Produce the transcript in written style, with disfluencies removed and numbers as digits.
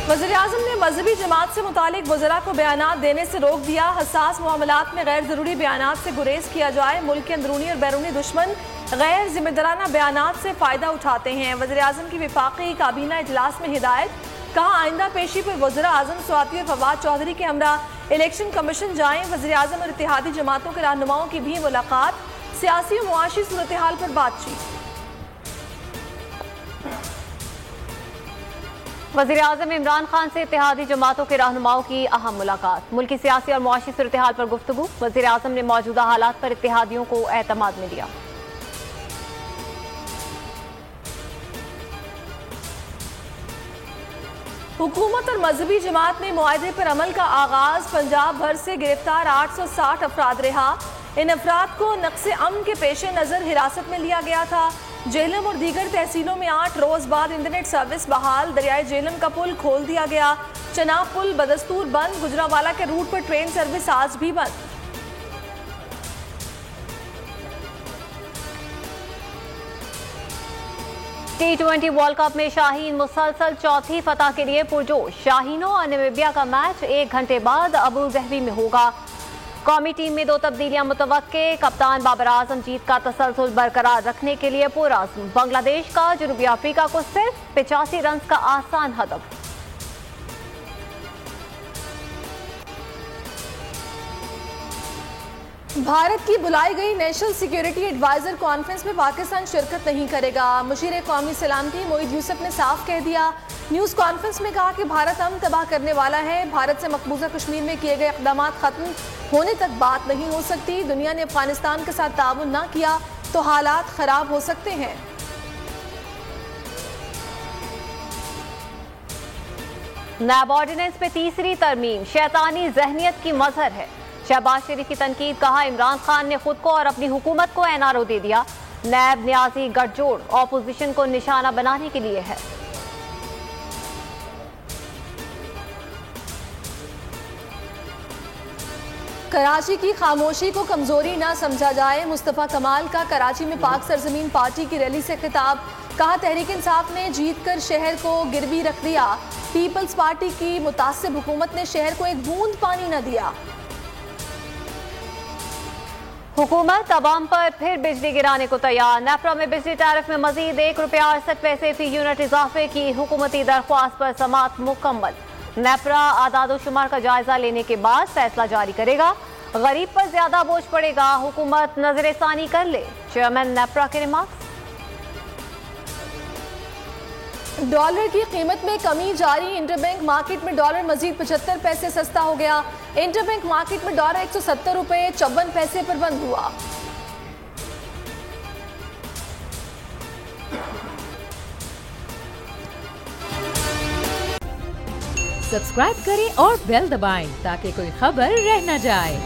वज़ीर-ए-आज़म ने मजहबी जमात से मुतालिक वज़रा को बयानात देने से रोक दिया। हसास मामलात में गैर ज़रूरी बयानात से गुरेज किया जाए। मुल्क के अंदरूनी और बैरूनी दुश्मन गैर जिम्मेदाराना बयानात से फ़ायदा उठाते हैं। वज़ीर-ए-आज़म की वफाकी काबीना इजलास में हिदायत। कहा, आइंदा पेशी पर वज़ीर-ए-आज़म स्वाति और फवाद चौधरी के हमरा इलेक्शन कमीशन जाएं। वज़ीर-ए-आज़म और इत्तेहादी जमातों के रहनुमाओं की भी मुलाकात। सियासी और मुआशी सूरत हाल पर बातचीत। वज़ीर-ए-आज़म इमरान खान से इत्तेहादी जमातों के रहनुमाओं की अहम मुलाकात। मुल्की सियासी और मुआशी सूरत हाल पर गुफ्तगू। वज़ीर-ए-आज़म ने मौजूदा हालात पर इत्तेहादियों को एतमाद में लिया। हुकूमत और मजहबी जमात में मुआहदे पर अमल का आगाज। पंजाब भर से गिरफ्तार 860 अफराद रिहा। इन अफराद को नक्से अमन के पेश नज़र हिरासत में लिया गया था। जेहलम और दीगर तहसीलों में 8 रोज बाद इंटरनेट सर्विस बहाल। दरियाए जेहलम का पुल खोल दिया गया। चनाब पुल बदस्तूर बंद। गुजरावाला के रूट पर ट्रेन सर्विस आज भी बंद। T20 वर्ल्ड कप में शाहीन मुसलसल चौथी फतह के लिए पुरजोश। शाहीनों और नामीबिया का मैच 1 घंटे बाद अबू ज़हबी में होगा। कौमी टीम में 2 तब्दीलियां मुतवक्के। कप्तान बाबर आजम जीत का तसलसल बरकरार रखने के लिए पुरअज़्म। बांग्लादेश का जनूबी अफ्रीका को सिर्फ 85 रन का आसान हदफ। भारत की बुलाई गई नेशनल सिक्योरिटी एडवाइजर कॉन्फ्रेंस में पाकिस्तान शिरकत नहीं करेगा। मुशीर कौमी सलामती मोईद यूसुफ ने साफ कह दिया। न्यूज़ कॉन्फ्रेंस में कहा कि भारत अमन तबाह करने वाला है। भारत से मकबूजा कश्मीर में किए गए इक़दाम खत्म होने तक बात नहीं हो सकती। दुनिया ने अफगानिस्तान के साथ ताउन ना किया तो हालात खराब हो सकते हैं। नैब ऑर्डिनेंस पे तीसरी तरमीम शैतानी जहनियत की मजहर है। शहबाज शरीफ की तनकीद। कहा, इमरान खान ने खुद को और अपनी हुकूमत को एनआरओ दे दिया। नैब न्याजी गठजोड़ ऑपोजिशन को निशाना बनाने के लिए है। कराची की खामोशी को कमजोरी ना समझा जाए। मुस्तफ़ा कमाल का कराची में पाक सरजमीन पार्टी की रैली से खिताब। कहा, तहरीक इंसाफ ने जीत कर शहर को गिरवी रख दिया। पीपल्स पार्टी की मुतासिब हुकूमत ने शहर को एक बूंद पानी न दिया। हुकूमत अवाम पर फिर बिजली गिराने को तैयार। नेपरा में बिजली टैरिफ में मजीद ₹1.68 फी यूनिट इजाफे की हुकूमती दरख्वास्त पर समाअत मुकम्मल। नेपरा आदादोशुमार का जायजा लेने के बाद फैसला जारी करेगा। गरीब पर ज्यादा बोझ पड़ेगा, हुकूमत नजरसानी कर ले। चेयरमैन नेपरा के रिमार्क्स। डॉलर की कीमत में कमी जारी। इंटरबैंक मार्केट में डॉलर मजीद 75 पैसे सस्ता हो गया। इंटरबैंक मार्केट में डॉलर ₹170.54 पर बंद हुआ। सब्सक्राइब करें और बेल दबाएं ताकि कोई खबर रह न जाए।